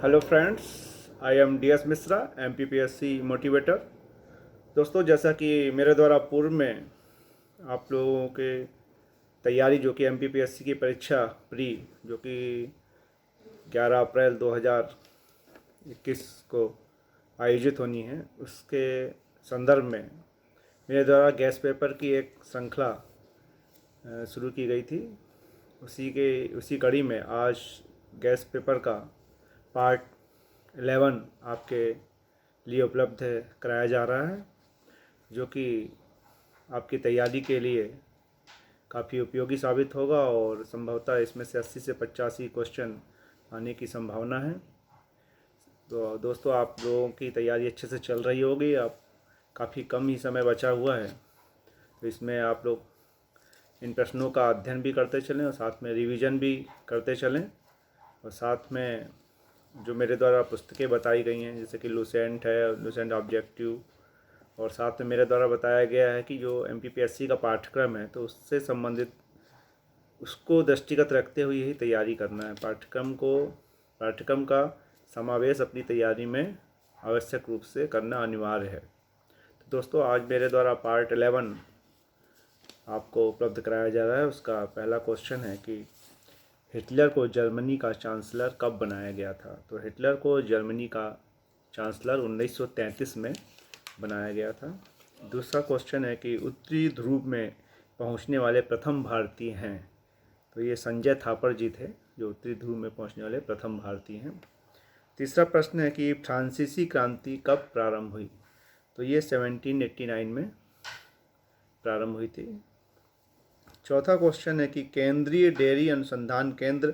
Hello friends, I am D S Mishra, MPPSC motivator. दोस्तों, जैसा कि मेरे द्वारा पूर्व में आप लोगों के तैयारी जो कि MPPSC की परीक्षा प्री जो कि 11 अप्रैल 2021 को आयोजित होनी है, उसके संदर्भ में मेरे द्वारा गैस पेपर की एक श्रृंखला शुरू की गई थी। उसी कड़ी में आज गैस पेपर का पार्ट 11 आपके लिए उपलब्ध कराया जा रहा है, जो कि आपकी तैयारी के लिए काफ़ी उपयोगी साबित होगा और संभवतः इसमें से 80 से 85 क्वेश्चन आने की संभावना है। तो दोस्तों, आप लोगों की तैयारी अच्छे से चल रही होगी। आप काफ़ी कम ही समय बचा हुआ है, तो इसमें आप लोग इन प्रश्नों का अध्ययन भी करते चलें और साथ में रिवीजन भी करते चलें। और साथ में जो मेरे द्वारा पुस्तकें बताई गई हैं, जैसे कि लुसेंट है, लुसेंट ऑब्जेक्टिव, और साथ में मेरे द्वारा बताया गया है कि जो MPPSC का पाठ्यक्रम है, तो उससे संबंधित उसको दृष्टिगत रखते हुए ही तैयारी करना है। पाठ्यक्रम का समावेश अपनी तैयारी में आवश्यक रूप से करना अनिवार्य है। तो दोस्तों, आज मेरे द्वारा पार्ट 11 आपको उपलब्ध कराया जा रहा है। उसका पहला क्वेश्चन है कि हिटलर को जर्मनी का चांसलर कब बनाया गया था। तो हिटलर को जर्मनी का चांसलर 1933 में बनाया गया था। दूसरा क्वेश्चन है कि उत्तरी ध्रुव में पहुंचने वाले प्रथम भारतीय हैं। तो ये संजय थापर जी थे, जो उत्तरी ध्रुव में पहुंचने वाले प्रथम भारतीय हैं। तीसरा प्रश्न है कि फ्रांसीसी क्रांति कब प्रारंभ हुई। तो ये 1789 में प्रारंभ हुई थी। चौथा क्वेश्चन है कि केंद्रीय डेयरी अनुसंधान केंद्र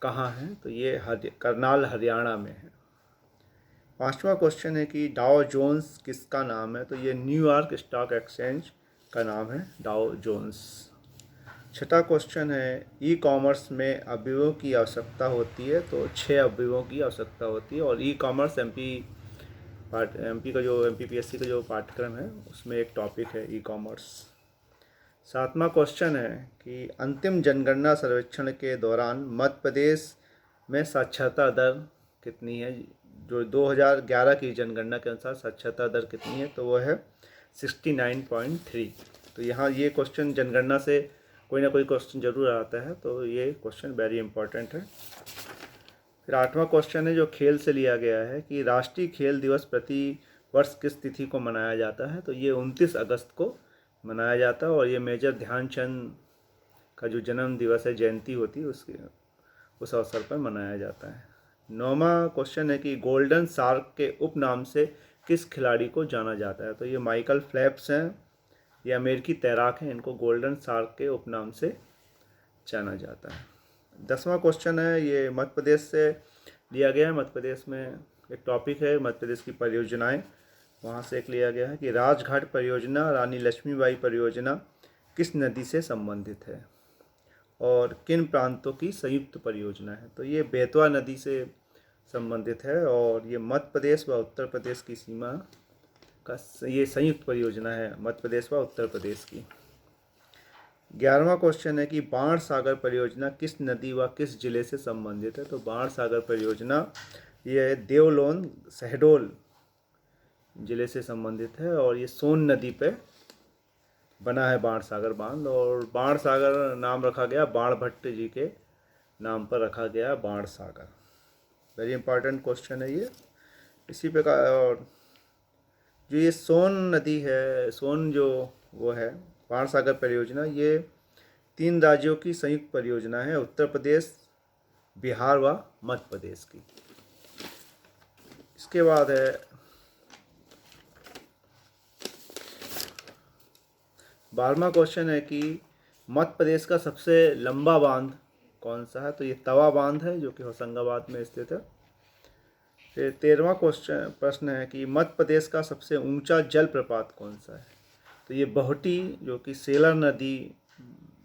कहाँ है। तो ये करनाल, हरियाणा में है। पांचवा क्वेश्चन है कि डाउ जोन्स किसका नाम है। तो ये न्यूयॉर्क स्टॉक एक्सचेंज का नाम है, डाउ जोन्स। छठा क्वेश्चन है ई कॉमर्स में अवयवों की आवश्यकता होती है। तो 6 अवयवों की आवश्यकता होती है और ई कॉमर्स एमपी का जो MPPSC का जो पाठ्यक्रम है, उसमें एक टॉपिक है ई कॉमर्स। सातवां क्वेश्चन है कि अंतिम जनगणना सर्वेक्षण के दौरान मध्य प्रदेश में साक्षरता दर कितनी है। जो 2011 की जनगणना के अनुसार साक्षरता दर कितनी है, तो वह है 69.3। तो यहाँ ये क्वेश्चन जनगणना से कोई ना कोई क्वेश्चन जरूर आता है, तो ये क्वेश्चन वेरी इंपॉर्टेंट है। फिर आठवां क्वेश्चन है जो खेल से लिया गया है कि राष्ट्रीय खेल दिवस प्रति वर्ष किस तिथि को मनाया जाता है। तो ये 29 अगस्त को मनाया जाता है और ये मेजर ध्यानचंद का जो जन्म दिवस है, जयंती होती है, उस अवसर पर मनाया जाता है। नौवां क्वेश्चन है कि गोल्डन शार्क के उपनाम से किस खिलाड़ी को जाना जाता है। तो ये माइकल फेल्प्स हैं, ये अमेरिकी तैराक हैं, इनको गोल्डन शार्क के उपनाम से जाना जाता है। 10वां क्वेश्चन है, ये मध्य प्रदेश से लिया गया है। मध्य प्रदेश में एक टॉपिक है मध्य प्रदेश की परियोजनाएं, वहाँ से एक लिया गया है कि राजघाट परियोजना, रानी लक्ष्मीबाई परियोजना किस नदी से संबंधित है और किन प्रांतों की संयुक्त परियोजना है। तो ये बेतवा नदी से संबंधित है और ये मध्य प्रदेश व उत्तर प्रदेश की सीमा का ये संयुक्त परियोजना है, मध्य प्रदेश व उत्तर प्रदेश की। 11वां क्वेश्चन है कि बाण सागर परियोजना किस नदी व किस जिले से संबंधित है। तो बाण सागर परियोजना ये देवलोन, शहडोल जिले से संबंधित है और ये सोन नदी पे बना है बाण सागर बांध। और बाण सागर नाम रखा गया बाण भट्ट जी के नाम पर रखा गया बाण सागर। वेरी इंपॉर्टेंट क्वेश्चन है ये। इसी प्रकार और जो ये सोन नदी है, सोन जो वो है बाण सागर परियोजना, ये 3 राज्यों की संयुक्त परियोजना है, उत्तर प्रदेश, बिहार व मध्य प्रदेश की। इसके बाद है 12वां क्वेश्चन है कि मध्य प्रदेश का सबसे लंबा बांध कौन सा है। तो ये तवा बांध है, जो कि होशंगाबाद में स्थित है। फिर 13वां प्रश्न है कि मध्य प्रदेश का सबसे ऊंचा जलप्रपात कौन सा है। तो ये बहुटी, जो कि सेलर नदी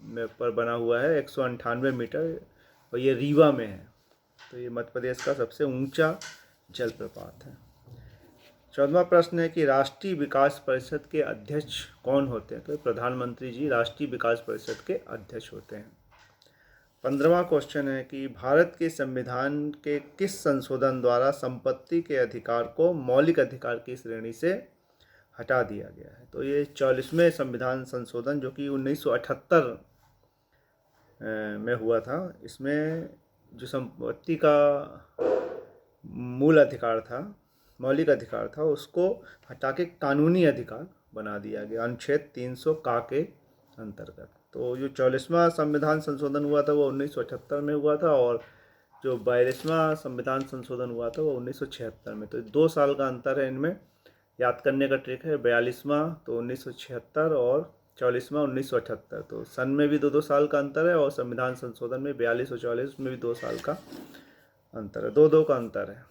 में पर बना हुआ है, 198 मीटर, और ये रीवा में है। तो ये मध्य प्रदेश का सबसे ऊंचा जलप्रपात है। 14वां प्रश्न है कि राष्ट्रीय विकास परिषद के अध्यक्ष कौन होते हैं। तो प्रधानमंत्री जी राष्ट्रीय विकास परिषद के अध्यक्ष होते हैं। 15वां क्वेश्चन है कि भारत के संविधान के किस संशोधन द्वारा संपत्ति के अधिकार को मौलिक अधिकार की श्रेणी से हटा दिया गया है? तो ये 44वें संविधान संशोधन जो कि 1978 में हुआ था। इसमें जो संपत्ति का मूल अधिकार था, मौलिक अधिकार था, उसको हटा के कानूनी अधिकार बना दिया गया अनुच्छेद 300 का के अंतर्गत। तो जो 44वां संविधान संशोधन हुआ था वो 1978 में हुआ था, और जो 42वां संविधान संशोधन हुआ था वो 1976 में। तो 2 साल का अंतर है इनमें। याद करने का ट्रिक है, 42वां तो 1976 और 44वां 1978। तो सन में भी 2-2 साल का अंतर है, और संविधान संशोधन में 42 और 44 में भी 2 साल का अंतर है, 2-2 का अंतर है।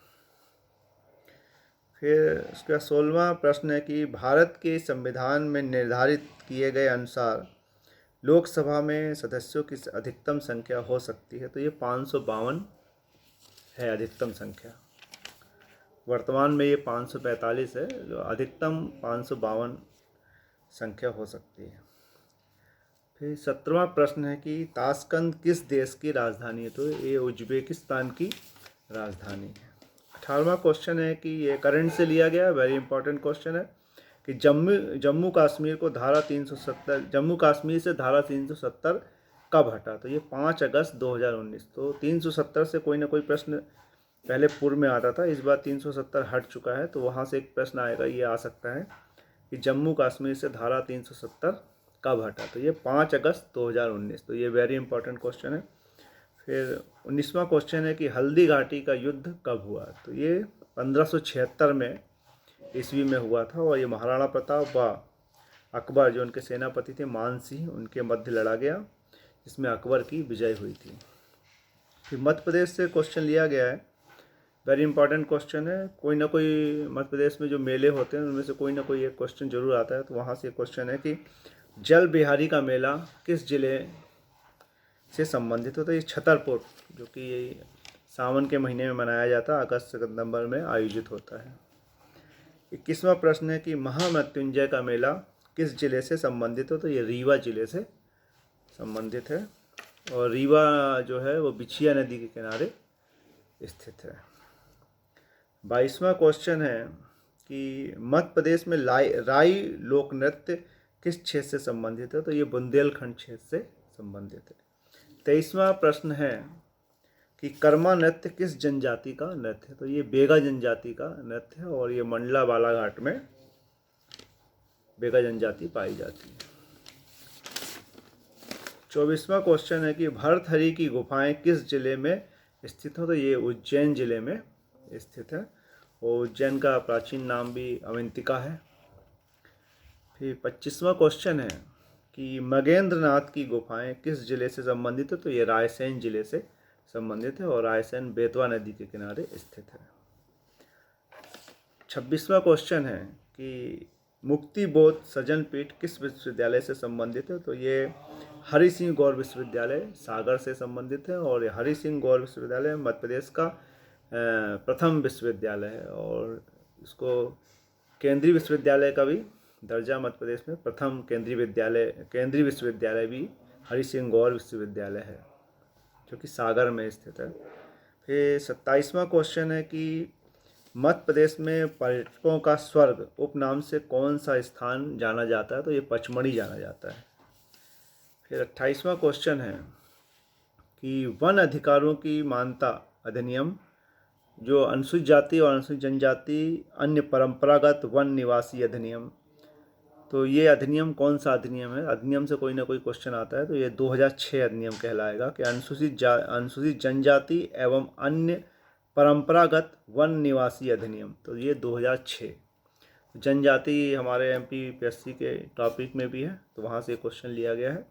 फिर उसका 16वां प्रश्न है कि भारत के संविधान में निर्धारित किए गए अनुसार लोकसभा में सदस्यों की अधिकतम संख्या हो सकती है? तो ये 552 है अधिकतम संख्या। वर्तमान में ये 545 है, जो अधिकतम 552 संख्या हो सकती है। फिर 17वां प्रश्न है कि ताशकंद किस देश की राजधानी है? तो ये उज्बेकिस्तान की राजधानी है। 18वां क्वेश्चन है कि ये करंट से लिया गया, वेरी इंपॉर्टेंट क्वेश्चन है कि जम्मू कश्मीर को धारा 370 जम्मू कश्मीर से धारा 370 कब हटा? तो ये 5 अगस्त 2019। तो 370 से कोई ना कोई प्रश्न पहले पूर्व में आता था, इस बार 370 हट चुका है, तो वहाँ से एक प्रश्न आएगा, ये आ सकता है कि जम्मू कश्मीर से धारा 370 कब हटा? तो ये 5 अगस्त 2019। तो ये वेरी इंपॉर्टेंट क्वेश्चन है। फिर 19वां क्वेश्चन है कि हल्दी घाटी का युद्ध कब हुआ? तो ये 1576 में ईस्वी में हुआ था, और ये महाराणा प्रताप व अकबर जो उनके सेनापति थे मान सिंह, उनके मध्य लड़ा गया, जिसमें अकबर की विजय हुई थी। फिर मध्य प्रदेश से क्वेश्चन लिया गया है, वेरी इंपॉर्टेंट क्वेश्चन है। कोई ना कोई मध्य प्रदेश में जो मेले होते हैं उनमें से कोई ना कोई एक क्वेश्चन जरूर आता है। तो वहाँ से क्वेश्चन है कि जल बिहारी का मेला किस जिले से संबंधित होता है? ये छतरपुर, जो कि सावन के महीने में मनाया जाता है, अगस्त सितंबर में आयोजित होता है। 21वां प्रश्न है कि महामृत्युंजय का मेला किस जिले से संबंधित हो? तो ये रीवा जिले से संबंधित है, और रीवा जो है वो बिछिया नदी के किनारे स्थित है। 22वां क्वेश्चन है कि मध्य प्रदेश में राई लोक नृत्य किस क्षेत्र से संबंधित है? तो ये बुंदेलखंड क्षेत्र से संबंधित है। 23वां प्रश्न है कि कर्मा नृत्य किस जनजाति का नृत्य है? तो ये बेगा जनजाति का नृत्य है, और ये मंडला बालाघाट में बेगा जनजाति पाई जाती है। 24वां क्वेश्चन है कि भर्तहरि की गुफाएं किस जिले में स्थित हो? तो ये उज्जैन जिले में स्थित है, और उज्जैन का प्राचीन नाम भी अवंतिका है। फिर 25वां क्वेश्चन है कि मगेंद्रनाथ की गुफाएं किस जिले से संबंधित है? तो ये रायसेन जिले से संबंधित है, और रायसेन बेतवा नदी के किनारे स्थित है। 26वां क्वेश्चन है कि मुक्ति बोध सजन पीठ किस विश्वविद्यालय से संबंधित है? तो ये हरि सिंह गौर विश्वविद्यालय सागर से संबंधित है, और ये हरि सिंह गौर विश्वविद्यालय मध्य प्रदेश का प्रथम विश्वविद्यालय है, और इसको केंद्रीय विश्वविद्यालय का भी दर्जा मध्य प्रदेश में प्रथम केंद्रीय विश्वविद्यालय भी हरि सिंह गौर विश्वविद्यालय है, जो कि सागर में स्थित है। फिर 27वां क्वेश्चन है कि मध्य प्रदेश में पर्यटकों का स्वर्ग उपनाम से कौन सा स्थान जाना जाता है? तो ये पचमढ़ी जाना जाता है। फिर 28वां क्वेश्चन है कि वन अधिकारों की मान्यता अधिनियम, जो अनुसूचित जाति और अनुसूचित जनजाति अन्य परंपरागत वन निवासी अधिनियम, तो ये अधिनियम कौन सा अधिनियम है? अधिनियम से कोई ना कोई क्वेश्चन आता है, तो ये 2006 अधिनियम कहलाएगा कि अनुसूचित जनजाति एवं अन्य परंपरागत वन निवासी अधिनियम, तो ये 2006। जनजाति हमारे MPPSC के टॉपिक में भी है, तो वहाँ से क्वेश्चन लिया गया है।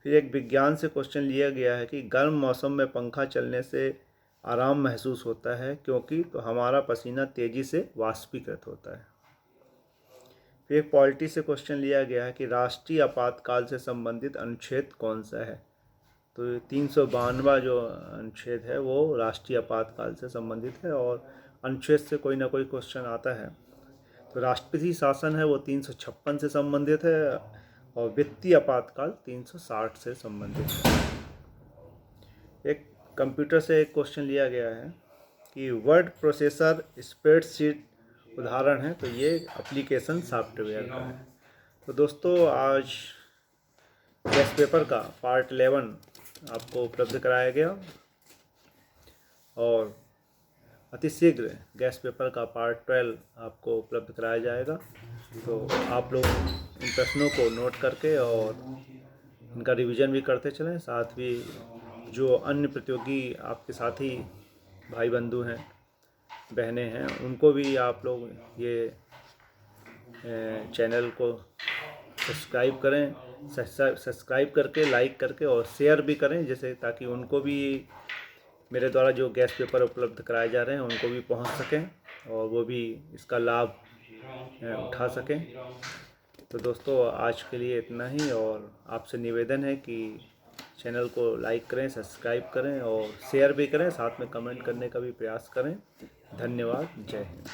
फिर एक विज्ञान से क्वेश्चन लिया गया है कि गर्म मौसम में पंखा चलने से आराम महसूस होता है क्योंकि? तो हमारा पसीना तेज़ी से वाष्पीकृत होता है। फिर एक पॉलिटी से क्वेश्चन लिया गया है कि राष्ट्रीय आपातकाल से संबंधित अनुच्छेद कौन सा है? तो 352वां जो अनुच्छेद है वो राष्ट्रीय आपातकाल से संबंधित है, और अनुच्छेद से कोई ना कोई क्वेश्चन आता है। तो राष्ट्रपति शासन है वो 356 से संबंधित है, और वित्तीय आपातकाल 360 से संबंधित है। एक कंप्यूटर से एक क्वेश्चन लिया गया है कि वर्ड प्रोसेसर स्प्रेडशीट उदाहरण है, तो ये एप्लीकेशन सॉफ्टवेयर का है। तो दोस्तों आज गैस पेपर का पार्ट 11 आपको उपलब्ध कराया गया और अतिशीघ्र गैस पेपर का पार्ट 12 आपको उपलब्ध कराया जाएगा। तो आप लोग इन प्रश्नों को नोट करके और इनका रिवीजन भी करते चलें। साथ भी जो अन्य प्रतियोगी आपके साथी भाई बंधु हैं, बहनें हैं, उनको भी आप लोग ये चैनल को सब्सक्राइब करें, सब्सक्राइब करके लाइक करके और शेयर भी करें, जैसे ताकि उनको भी मेरे द्वारा जो गैस पेपर उपलब्ध कराए जा रहे हैं उनको भी पहुंच सकें और वो भी इसका लाभ उठा सकें। तो दोस्तों आज के लिए इतना ही और आपसे निवेदन है कि चैनल को लाइक करें, सब्सक्राइब करें और शेयर भी करें, साथ में कमेंट करने का भी प्रयास करें। धन्यवाद। जय हिंद।